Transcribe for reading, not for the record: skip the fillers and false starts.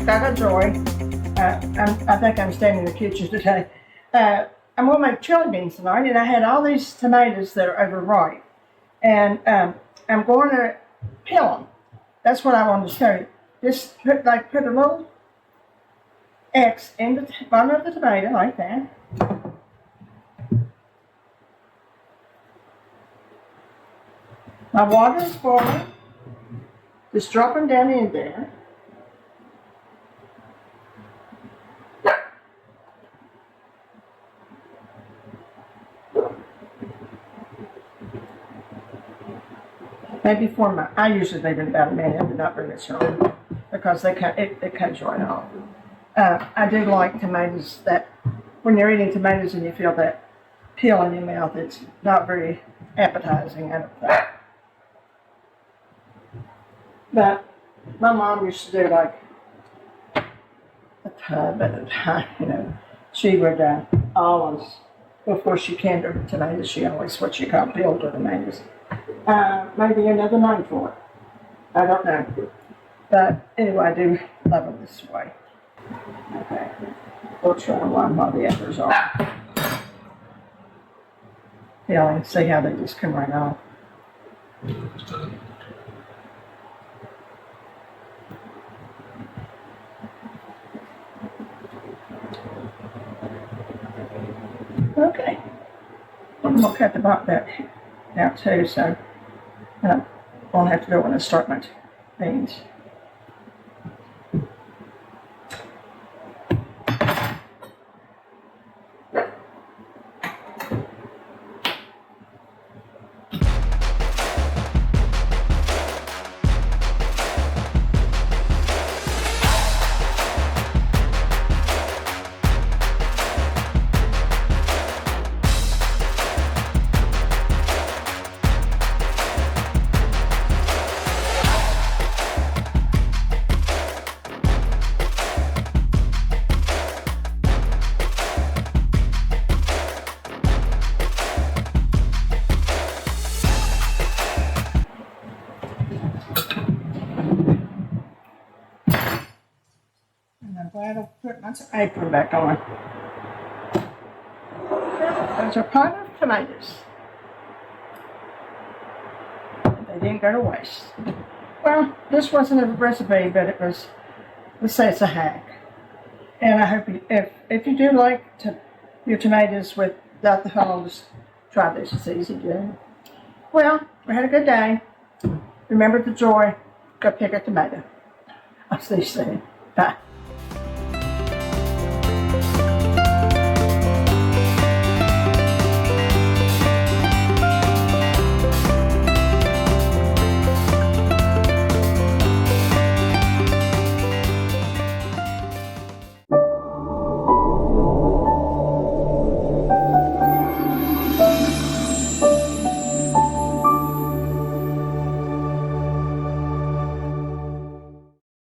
got Joy. I think I'm standing in the kitchen today. I'm going to make chili beans tonight, and I had all these tomatoes that are overripe. And I'm going to peel them. That's what I wanted to show you. Just put a little X in the bottom of the tomato like that. My water is boiling. Just drop them down in there. Maybe I usually leave it about a minute, but not very much longer, because it comes right off. I do like tomatoes that, when you're eating tomatoes and you feel that peel in your mouth, it's not very appetizing, I don't think. But my mom used to do like a tub at a time, you know. She would always, before she canned her tomatoes, she always what she called peeled her tomatoes. Maybe another name for it. I don't know. But anyway, I do love them this way. Okay. We'll try one while the others are peeling. See how they just come right off. Okay. I'm going to cut the bottom that out too, so I won't have to do it when I start my beans. I'm glad I put my apron back on. There's a pot of tomatoes. They didn't go to waste. Well, this wasn't a recipe, but it was, let's say it's a hack. And I hope if you do like your tomatoes without the hull, just try this. It's easy to do. Well, we had a good day. Remember the joy. Go pick a tomato. I'll see you soon. Bye.